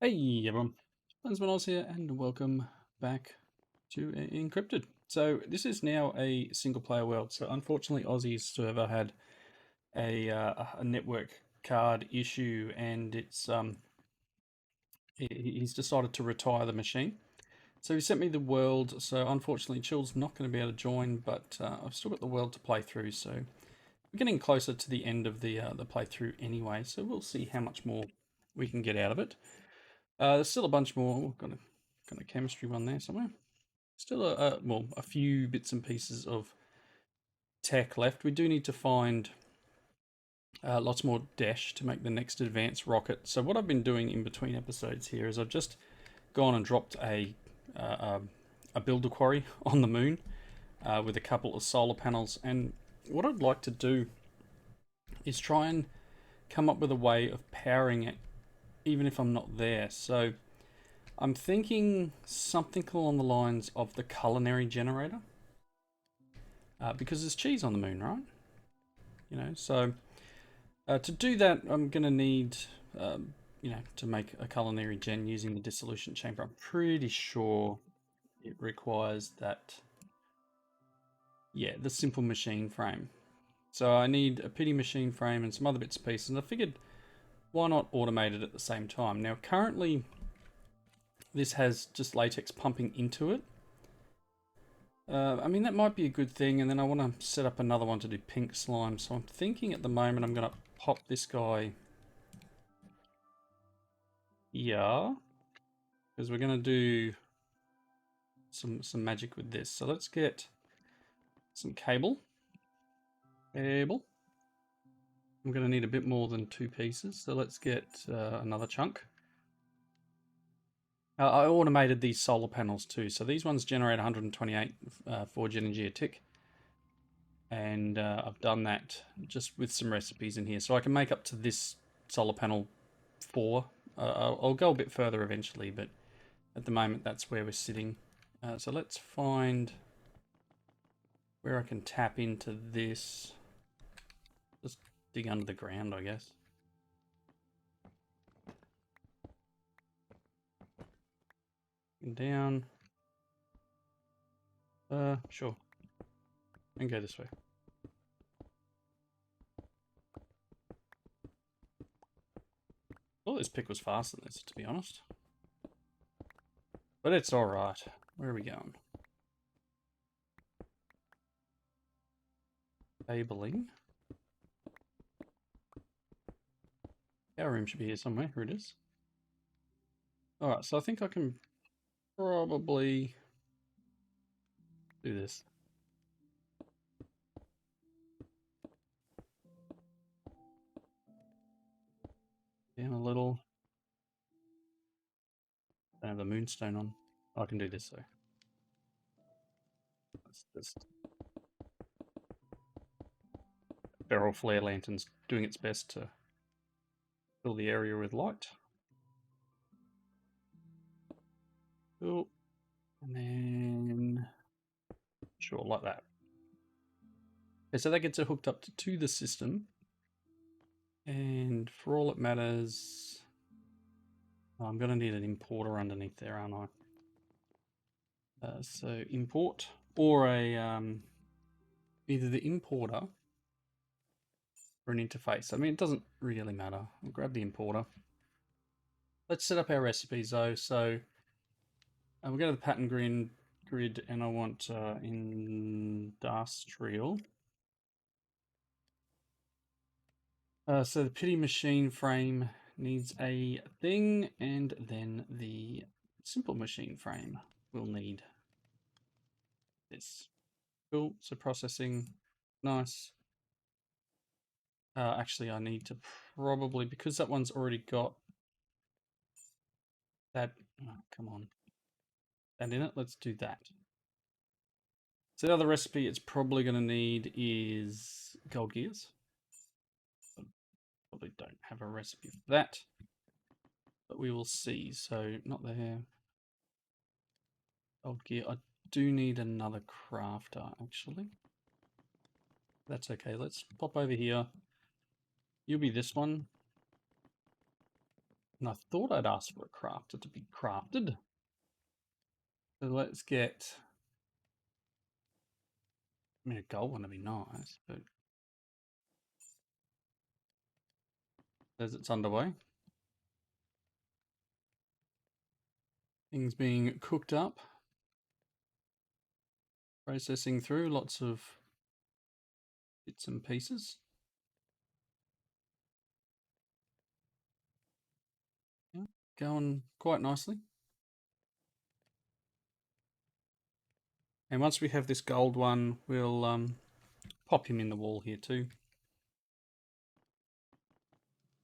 Hey everyone, Lensman Oz here, and welcome back to Encrypted. So this is now a single-player world. So unfortunately, Aussie's server had a network card issue, and he's decided to retire the machine. So he sent me the world. So unfortunately, Chill's not going to be able to join, but I've still got the world to play through. So we're getting closer to the end of the playthrough anyway. So we'll see how much more we can get out of it. There's still a bunch more. We've got a chemistry one there somewhere. Still a few bits and pieces of tech left. We do need to find lots more dash to make the next advanced rocket. So what I've been doing in between episodes here is I've just gone and dropped uh, a builder quarry on the moon with a couple of solar panels. And what I'd like to do is try and come up with a way of powering it even if I'm not there. So I'm thinking something along the lines of the culinary generator. Because there's cheese on the moon, right? You know, so to do that, I'm going to need, to make a culinary gen using the dissolution chamber. I'm pretty sure it requires that, yeah, the simple machine frame. So I need a pity machine frame and some other bits and pieces. And I figured, why not automate it at the same time? Now, currently, this has just latex pumping into it. I mean, that might be a good thing, and then I want to set up another one to do pink slime. So I'm thinking at the moment I'm going to pop this guy here, because we're going to do some magic with this. So let's get some cable. Cable. I'm going to need a bit more than 2 pieces, so let's get another chunk. I automated these solar panels too, so these ones generate 128 forge energy a tick. And I've done that just with some recipes in here. So I can make up to this solar panel 4. I'll go a bit further eventually, but at the moment that's where we're sitting. So let's find where I can tap into this. Just dig under the ground, I guess. And down. Sure. And go this way. Oh, this pick was faster than this, to be honest. But it's alright. Where are we going? Cabling. Our room should be here somewhere. Here it is. Alright, so I think I can probably do this. Down a little. Don't have the moonstone on. I can do this though. That's just barrel flare lanterns doing its best to fill the area with light. Cool. And then sure, like that. Okay, so that gets it hooked up to the system. And for all it matters, I'm going to need an importer underneath there, aren't I? So import or either the importer or an interface. I mean, it doesn't really matter. I'll grab the importer. Let's set up our recipes though. So we'll go to the pattern grid and I want industrial. So the pity machine frame needs a thing, and then the simple machine frame will need this. Cool. So processing, nice. Actually, I need to probably, because that one's already got that. Oh, come on. That in it. Let's do that. So the other recipe it's probably going to need is gold gears. Probably don't have a recipe for that, but we will see. So not there. Gold gear. I do need another crafter actually. That's okay. Let's pop over here. You'll be this one. And I thought I'd ask for a crafter to be crafted. So let's get... I mean, a gold one would be nice, but... Says it's underway. Things being cooked up. Processing through, lots of bits and pieces. Yeah, going quite nicely. And once we have this gold one, we'll pop him in the wall here too.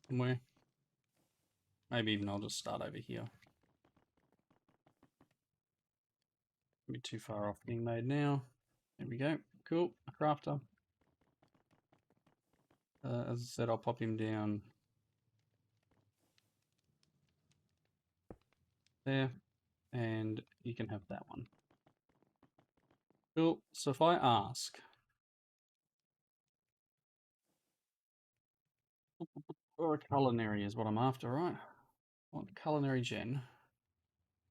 Somewhere. Maybe even I'll just start over here. Be too far off being made now. There we go. Cool. A crafter. As I said, I'll pop him down there, and you can have that one. Cool. So if I ask, or a culinary is what I'm after, right? I want culinary gen.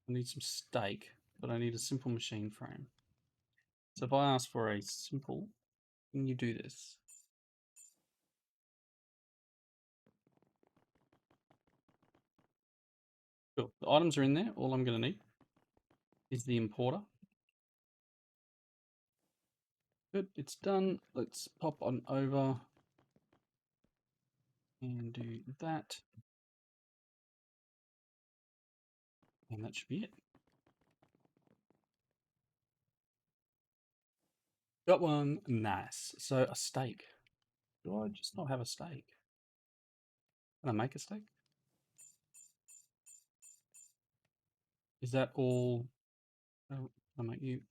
I need some steak, but I need a simple machine frame. So if I ask for a simple, can you do this? Cool. The items are in there. All I'm going to need is the importer. Good, it's done. Let's pop on over and do that. And that should be it. Got one. Nice. So a steak. Do I just not have a steak? Can I make a steak? Is that all? I make you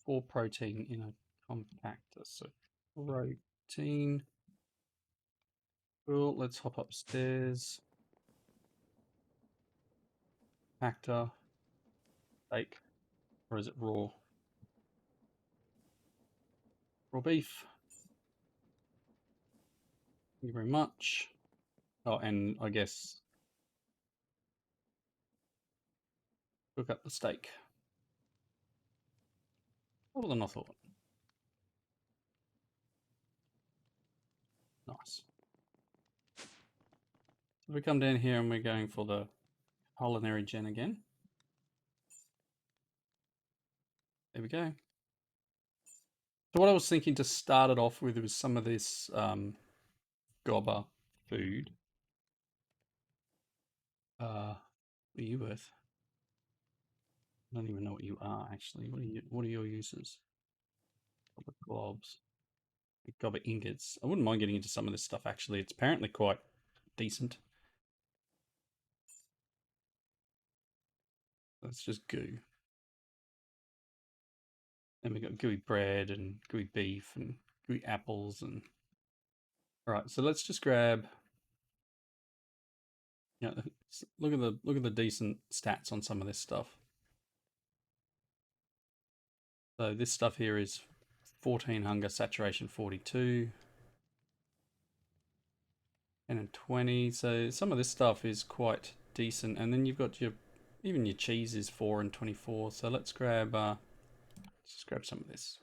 for protein in a compactor. So protein. Cool. Let's hop upstairs. Compactor. Steak. Or is it raw? Raw beef. Thank you very much. Oh, and I guess cook up the steak. More than I thought. Nice. So we come down here and we're going for the culinary gen again. There we go. So what I was thinking to start it off with was some of this gobber food. What are you worth? I don't even know what you are actually. What are your uses? Gobber globs. Gobber ingots. I wouldn't mind getting into some of this stuff actually. It's apparently quite decent. That's just goo. Then we got gooey bread and gooey beef and gooey apples and alright, so let's just grab look at the decent stats on some of this stuff. So this stuff here is 14 hunger, saturation 42, and 20. So some of this stuff is quite decent. And then you've got even your cheese is 4 and 24. So let's grab just grab some of this.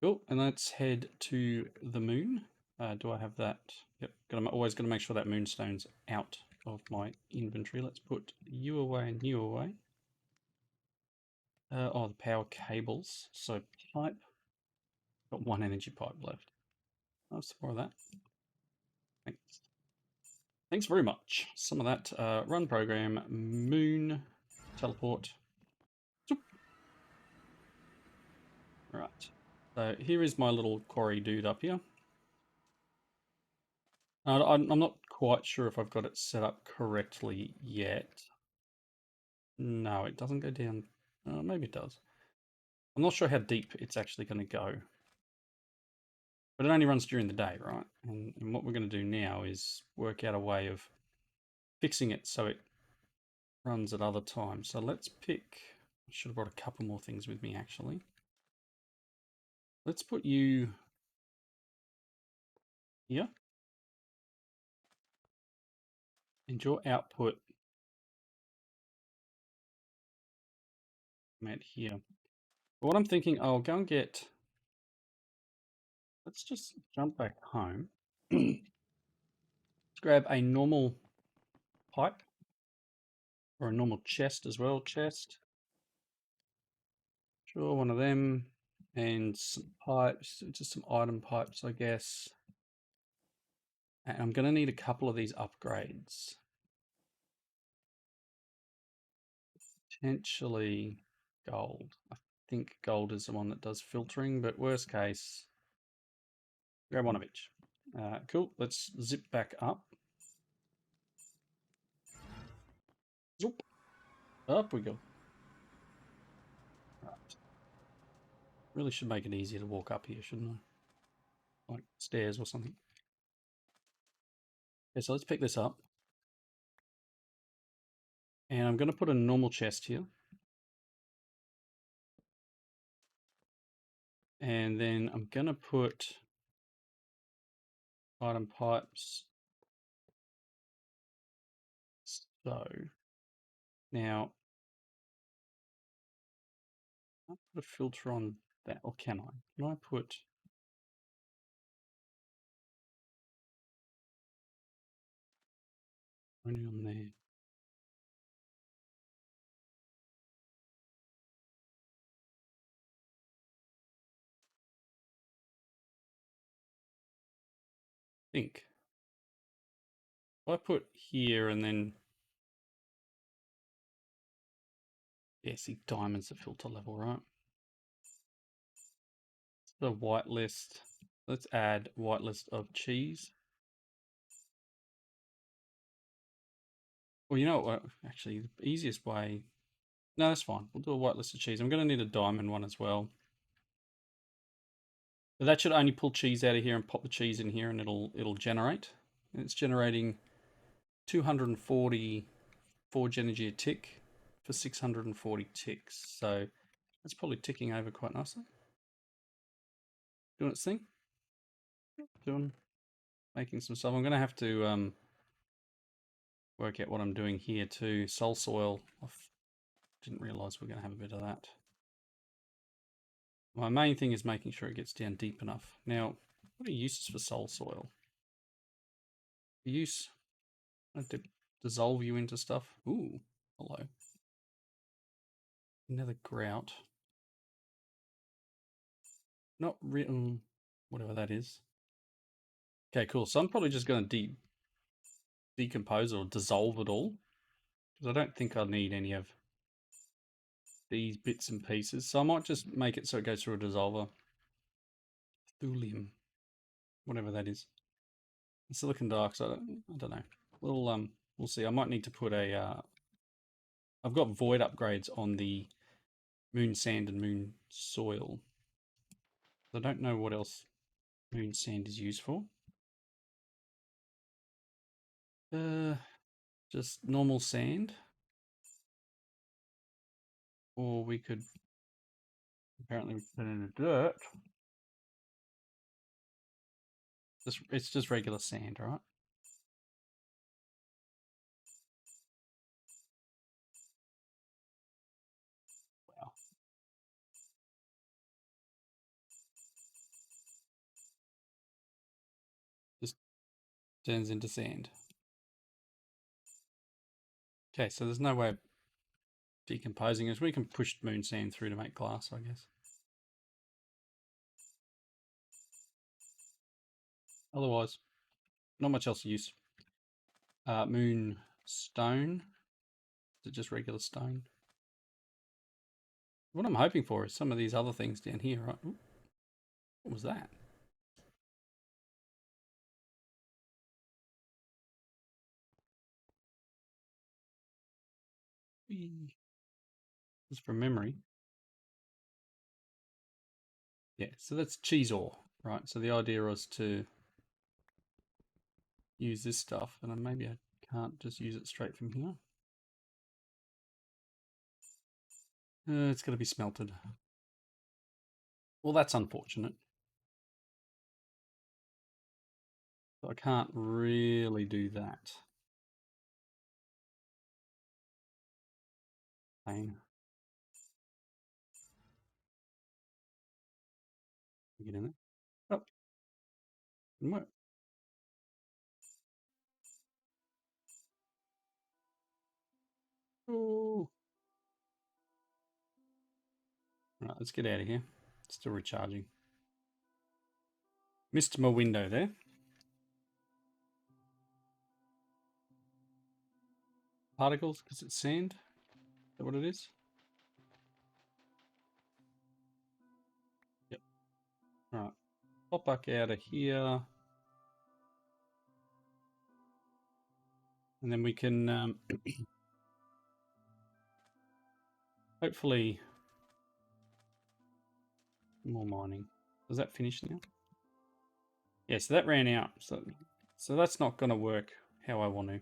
Cool. And let's head to the moon. Do I have that? Yep. Always got to make sure that moonstone's out of my inventory. Let's put you away and you away. Oh, the power cables. So pipe. Got one energy pipe left. Oh, some more of that. Thanks. Thanks very much. Some of that. Run program. Moon. Teleport. Right. So here is my little quarry dude up here. I'm not quite sure if I've got it set up correctly yet. No, it doesn't go down. Maybe it does. I'm not sure how deep it's actually going to go. But it only runs during the day, right? And what we're going to do now is work out a way of fixing it so it runs at other times. So let's pick... I should have brought a couple more things with me, actually. Let's put you here. And your output at here. But what I'm thinking, I'll go and get. Let's just jump back home. Let's grab a normal pipe or a normal chest as well. Chest. Sure, one of them. And some pipes, just some item pipes, I guess. And I'm going to need a couple of these upgrades. Potentially gold. I think gold is the one that does filtering, but worst case, grab one of each. Cool, let's zip back up. Zoop. Up we go. Right. Really should make it easier to walk up here, shouldn't I? Like stairs or something. Okay, so let's pick this up. And I'm going to put a normal chest here. And then I'm going to put item pipes. So now I'll put a filter on that, or can I? Can I put only on there? Think. If I put here and then, yeah, see diamonds the filter level, right? The whitelist. Let's add whitelist of cheese. Well, you know what? Actually, the easiest way. No, that's fine. We'll do a whitelist of cheese. I'm going to need a diamond one as well. But that should only pull cheese out of here and pop the cheese in here, and it'll generate. And it's generating 240 forge energy a tick for 640 ticks. So that's probably ticking over quite nicely. Doing its thing. Making some stuff. I'm going to have to work out what I'm doing here too. Soul soil. I didn't realise we are going to have a bit of that. My main thing is making sure it gets down deep enough. Now, what are uses for soul soil? Use, I have to dissolve you into stuff. Ooh, hello. Another grout. Not written, whatever that is. Okay, cool. So I'm probably just going to decompose or dissolve it all, because I don't think I need any of these bits and pieces. So I might just make it so it goes through a dissolver. Thulium, whatever that is. Silicon dioxide, I don't know. We'll see. I might need to put a. I've got void upgrades on the moon sand and moon soil. I don't know what else moon sand is used for. Just normal sand, or we could apparently put it in the dirt. It's just regular sand, right? Wow. Just turns into sand. Okay, so there's no way of decomposing it. We can push moon sand through to make glass, I guess. Otherwise, not much else to use. Moon stone. Is it just regular stone? What I'm hoping for is some of these other things down here, right? Ooh, what was that? Just from memory. Yeah, so that's cheese ore, right? So the idea was to use this stuff, and maybe I can't just use it straight from here. It's going to be smelted. Well, that's unfortunate. So I can't really do that. Pain. Get in there. Oh, didn't work. Oh. Right, let's get out of here. Still recharging. Missed my window there. Particles, because it's sand. Is that what it is? Yep. Right. Pop back out of here. And then we can hopefully more mining. Does that finish now? Yeah, so that ran out. So that's not going to work how I want to.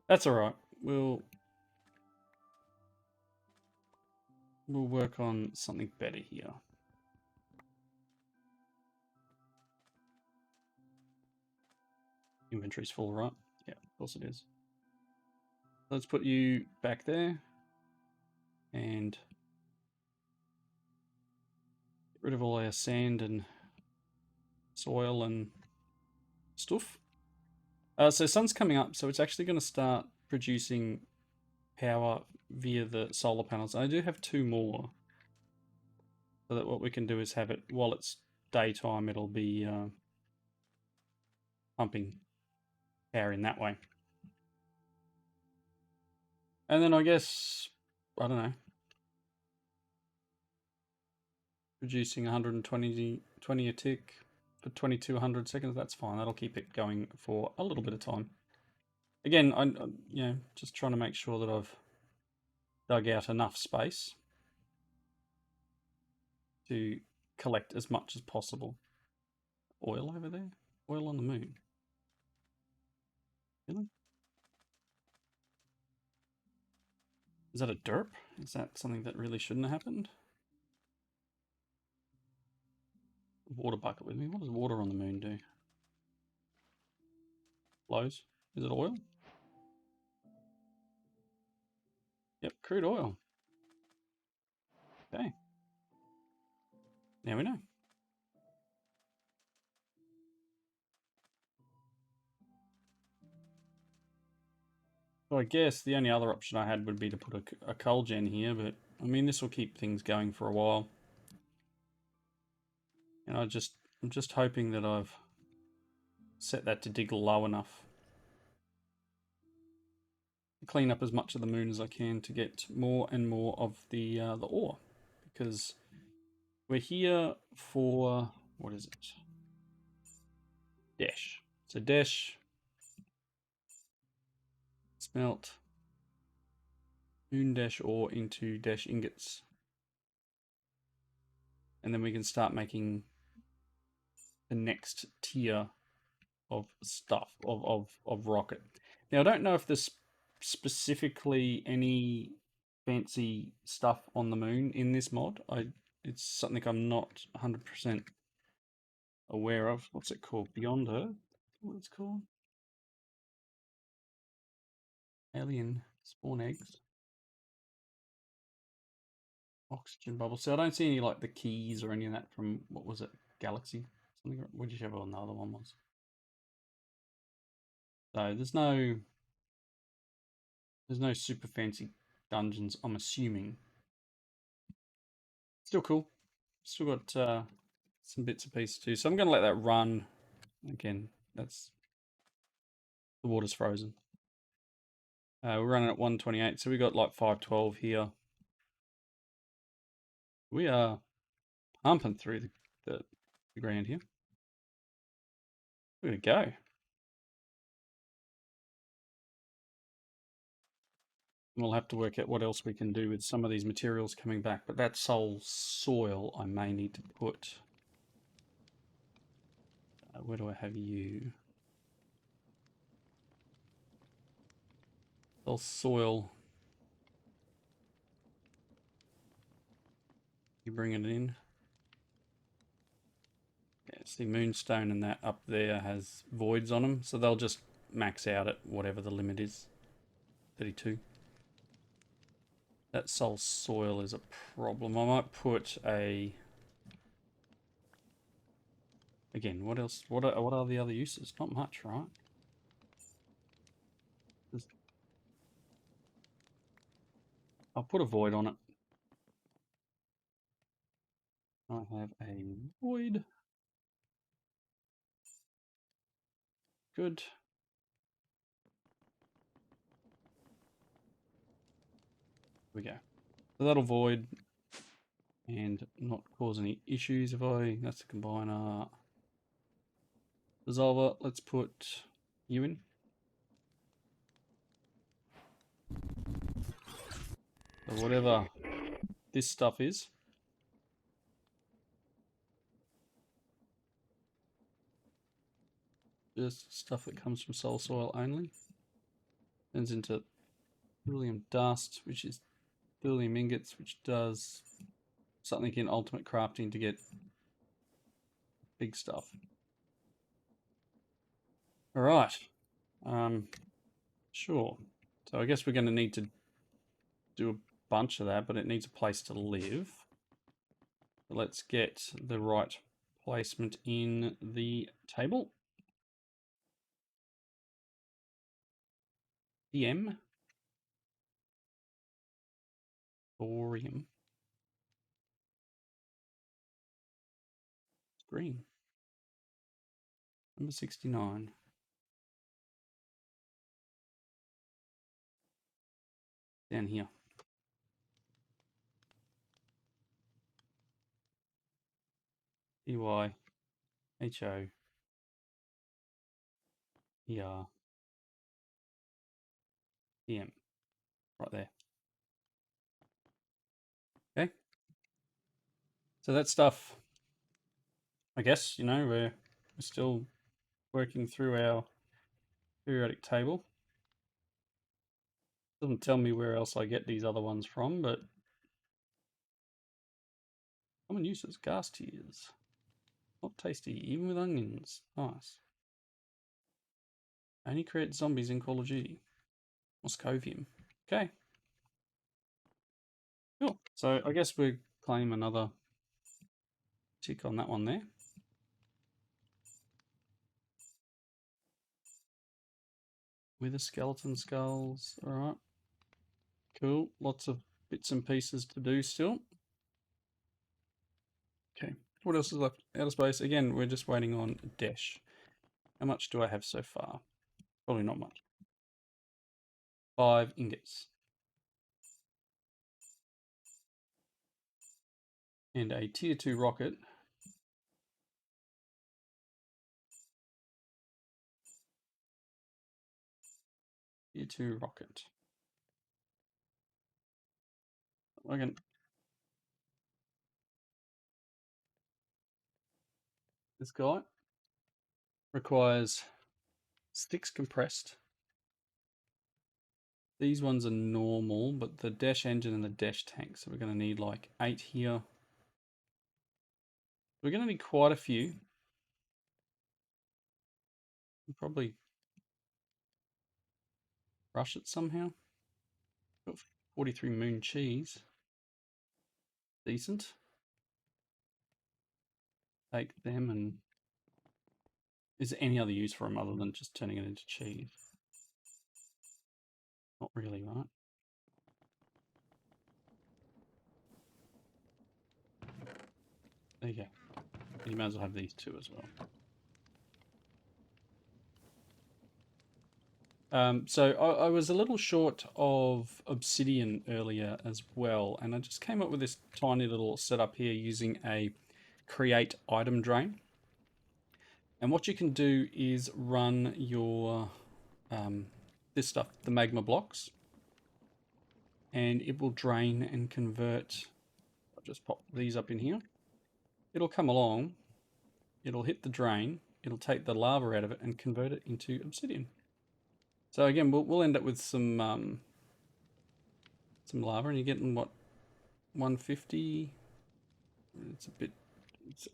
That's all right. We'll work on something better here. Inventory's full, right? Yeah, of course it is. Let's put you back there and get rid of all our sand and soil and stuff. So sun's coming up, so it's actually going to start producing power via the solar panels. I do have 2 more, so that what we can do is have it while it's daytime. It'll be pumping power in that way, and then I guess I don't know, producing 120 a tick for 2200 seconds. That's fine. That'll keep it going for a little bit of time. Again, I'm just trying to make sure that I've dug out enough space to collect as much as possible. Oil over there? Oil on the moon. Really? Is that a derp? Is that something that really shouldn't have happened? Water bucket with me. What does water on the moon do? Flows. Is it oil? Yep, crude oil. Okay. Now we know. So I guess the only other option I had would be to put a coal gen here, but I mean this will keep things going for a while. And I'm just hoping that I've set that to dig low enough. Clean up as much of the moon as I can to get more and more of the ore, because we're here for, what is it? Dash. So dash, smelt, moon dash ore into dash ingots, and then we can start making the next tier of stuff of rocket. Now I don't know if there's specifically any fancy stuff on the moon in this mod. It's something I'm not 100% aware of. What's it called? Beyond Earth? What it's called? Alien spawn eggs. Oxygen bubble. So I don't see any like the keys or any of that from, what was it? Galaxy? Something. Whichever one the other one was. So there's no super fancy dungeons, I'm assuming. Still cool. Still got some bits and pieces too. So I'm going to let that run. Again, that's the water's frozen. We're running at 128, so we got like 512 here. We are pumping through the ground here. We're going to go. We'll have to work out what else we can do with some of these materials coming back, but that soil I may need to put. Where do I have you? Soil. You bring it in. Yeah, see, Moonstone and that up there has voids on them, so they'll just max out at whatever the limit is. 32. That soul soil is a problem. I might put a... Again, what else? What are the other uses? Not much, right? I'll put a void on it. I have a void. Good. Here we go. So that'll void and not cause any issues if I... That's the combiner. Dissolver, let's put you in. So whatever this stuff is. Just stuff that comes from soul soil only. Turns into beryllium dust, which is beryllium ingots, which does something in ultimate crafting to get big stuff. All right. Sure. So I guess we're going to need to do a bunch of that, but it needs a place to live. So let's get the right placement in the table. PM. Thorium. Green. Number 69. Down here. EY. HO. ER. PM. Right there. Okay. So that stuff, I guess, you know, we're still working through our periodic table. Doesn't tell me where else I get these other ones from, but common uses, gas tears. Not tasty, even with onions. Nice. Only create zombies in Call of Duty. Moscovium. Okay. Cool. So I guess we claim another tick on that one there. With the skeleton skulls. Alright. Cool. Lots of bits and pieces to do still. Okay. What else is left? Outer space. Again, we're just waiting on Dash. How much do I have so far? Probably not much. 5 ingots. And a tier 2 rocket. Tier 2 rocket. Again, this guy requires sticks compressed. These ones are normal, but the dash engine and the dash tank, so we're going to need like 8 here. We're going to need quite a few. We'll probably rush it somehow. Got 43 moon cheese. Decent. Take them and... Is there any other use for them other than just turning it into cheese? Not really, right? There you go. You might as well have these two as well. So I was a little short of obsidian earlier as well, and I just came up with this tiny little setup here using a create item drain. And what you can do is run your this stuff, the magma blocks, and it will drain and convert. I'll just pop these up in here. It'll come along, it'll hit the drain, it'll take the lava out of it and convert it into obsidian. So again, we'll end up with some lava, and you're getting what, 150. It's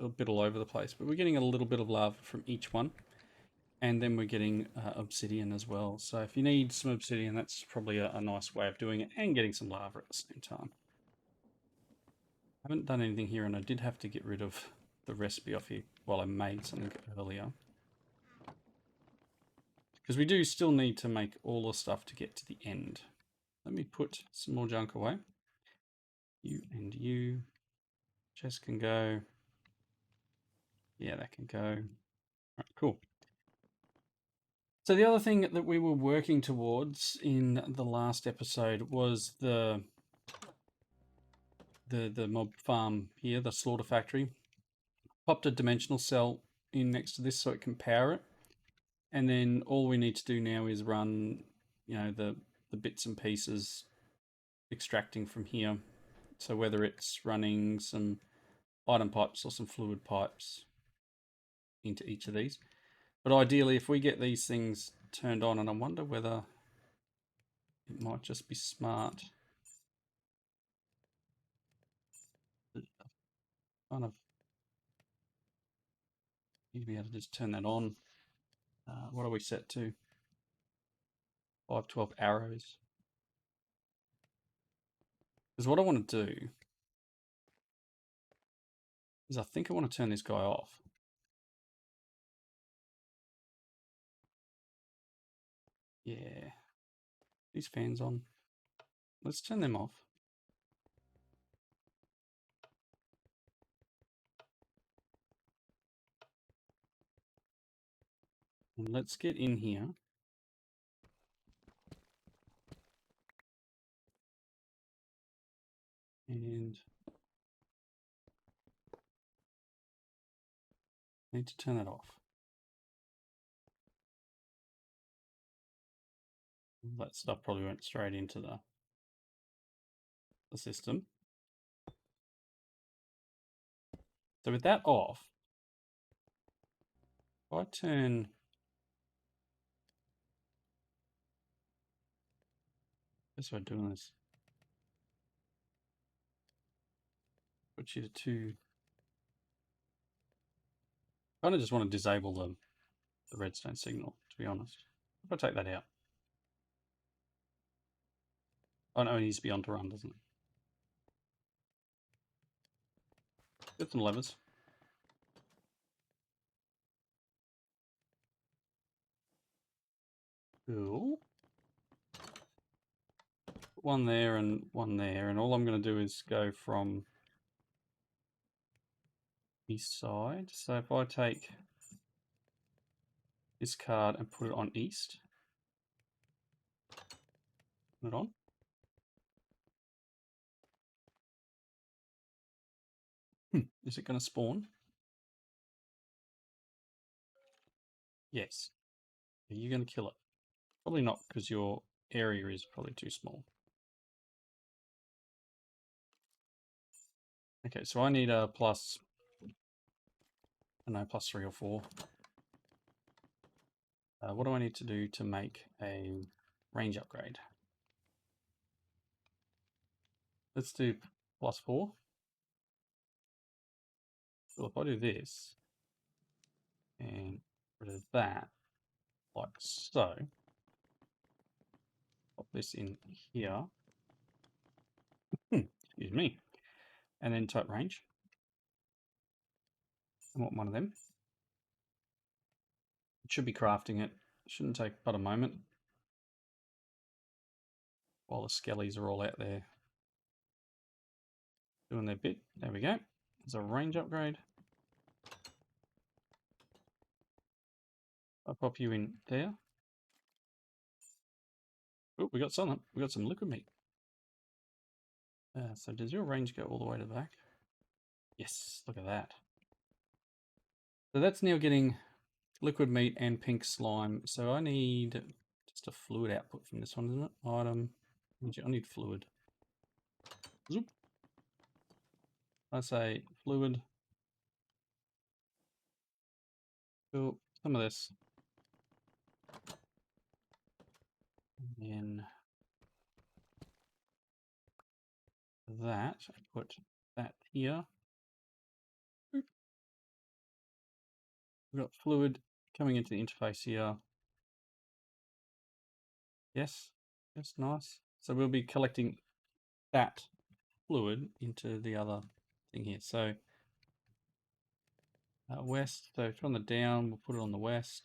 a bit all over the place, but we're getting a little bit of lava from each one. And then we're getting obsidian as well. So if you need some obsidian, that's probably a nice way of doing it, and getting some lava at the same time. I haven't done anything here, and I did have to get rid of the recipe off here while I made something earlier. Because we do still need to make all the stuff to get to the end. Let me put some more junk away. You and you. Chest can go. Yeah, that can go. Right, cool. So the other thing that we were working towards in the last episode was the mob farm here, the slaughter factory. Popped a dimensional cell in next to this so it can power it. And then all we need to do now is run, the bits and pieces extracting from here. So whether it's running some item pipes or some fluid pipes into each of these. But ideally, if we get these things turned on, and I wonder whether it might just be smart to kind of be able to just turn that on. What are we set to? 512 arrows. Because what I want to do is I think I want to turn this guy off. Yeah. These fans on. Let's turn them off. And let's get in here. And I need to turn that off. That stuff probably went straight into the system. So with that off, if I turn best way of doing this. Put you to 2. I kind of just want to disable the redstone signal, to be honest. If I take that out. Oh no, it needs to be on to run, doesn't it? Get some levers. Cool. Put one there and one there, and all I'm going to do is go from east side. So if I take this card and put it on east, put it on. Is it going to spawn? Yes. Are you going to kill it? Probably not, because your area is probably too small. Okay, so I need a plus, I don't know, plus 3 or 4. What do I need to do to make a range upgrade? Let's do plus 4. So if I do this and rid of that, like so, pop this in here. Excuse me. And then type range. I want one of them. It should be crafting it. Shouldn't take but a moment while the skellies are all out there doing their bit. There we go. There's a range upgrade. I'll pop you in there. Oh, we got some. We got some liquid meat. So does your range go all the way to the back? Yes, look at that. So that's now getting liquid meat and pink slime. So I need just a fluid output from this one, isn't it? Item. I need fluid. Zoop. I say fluid. Cool. Some of this. And then that. I put that here. We've got fluid coming into the interface here. Yes, that's nice. So we'll be collecting that fluid into the other thing here. So west, so from the down, we'll put it on the west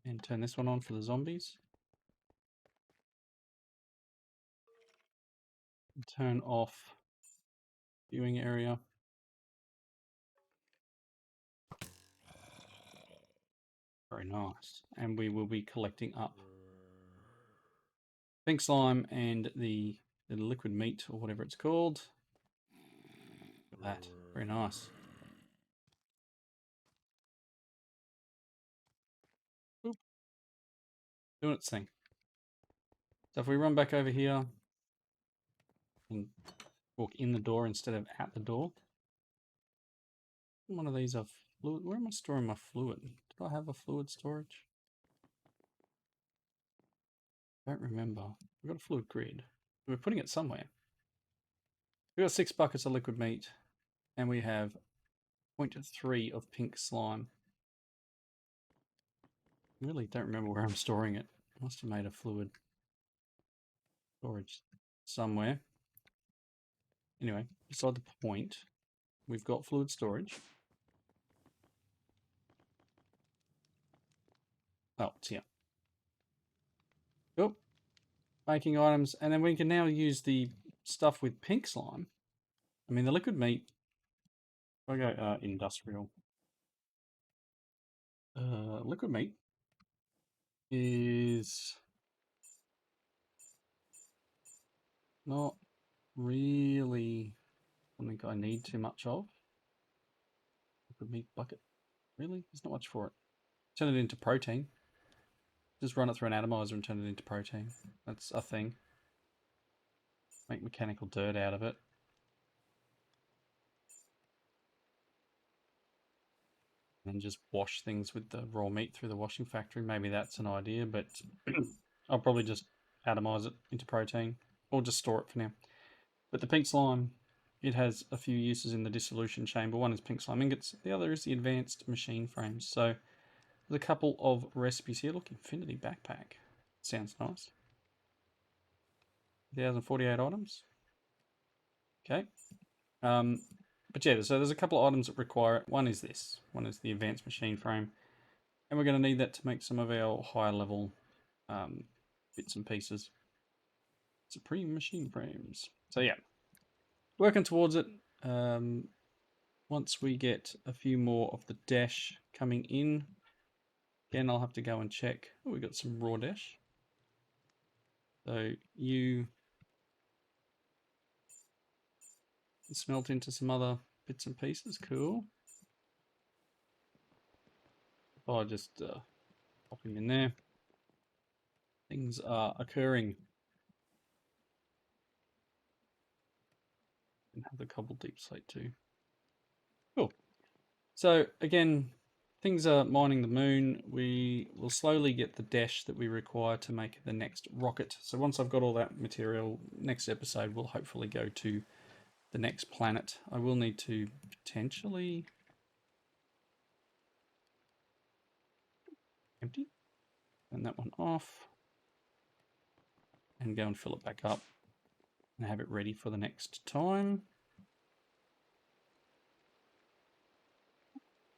and turn this one on for the zombies. And turn off viewing area. Very nice. And we will be collecting up pink slime and the liquid meat or whatever it's called. Look at that. Very nice. Boop. Doing its thing. So if we run back over here and walk in the door instead of out the door. One of these are fluid. Where am I storing my fluid? Did I have a fluid storage? Don't remember. We've got a fluid grid. We're putting it somewhere. We've got 6 buckets of liquid meat and we have 0.3 of pink slime. I really don't remember where I'm storing it. I must have made a fluid storage somewhere. Anyway, beside the point, we've got fluid storage. Oh, it's here. Oh, making items, and then we can now use the stuff with pink slime. I mean, the liquid meat. If I go industrial, liquid meat is not really something I need too much of. Liquid meat bucket, really? There's not much for it. Turn it into protein. Just run it through an atomizer and turn it into protein. That's a thing. Make mechanical dirt out of it. And just wash things with the raw meat through the washing factory. Maybe that's an idea, but I'll probably just atomize it into protein or just store it for now. But the pink slime, it has a few uses in the dissolution chamber. One is pink slime ingots. The other is the advanced machine frames. So there's a couple of recipes here. Look, Infinity Backpack. Sounds nice. 1,048 items. Okay. But yeah, so there's a couple of items that require it. One is this. One is the advanced machine frame. And we're going to need that to make some of our higher level bits and pieces. Supreme machine frames. So yeah, working towards it. Once we get a few more of the dash coming in, again, I'll have to go and check. Oh, we got some raw dash. So you smelt into some other bits and pieces. Cool. I'll just pop him in there. Things are occurring. And have the cobble deep slate too. Cool. So again, things are mining the moon. We will slowly get the dash that we require to make the next rocket. So once I've got all that material, next episode we'll hopefully go to the next planet. I will need to potentially empty, turn that one off, and go and fill it back up and have it ready for the next time.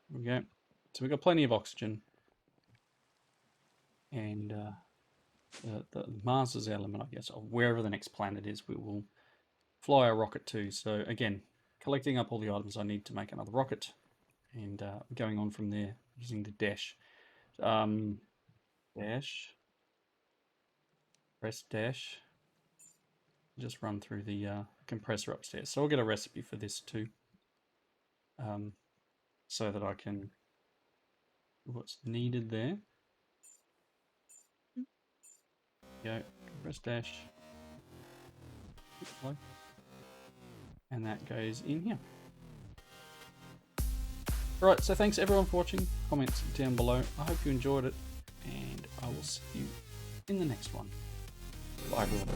There we go. So we've got plenty of oxygen. And the Mars's element, I guess, of wherever the next planet is, we will fly a rocket to. So again, collecting up all the items I need to make another rocket, and going on from there using the dash. Dash. Press dash. Just run through the compressor upstairs. So I'll get a recipe for this too, so that I can what's needed there. Go press dash, and that goes in here. Alright, so thanks everyone for watching. Comments down below. I hope you enjoyed it, and I will see you in the next one. Bye everyone.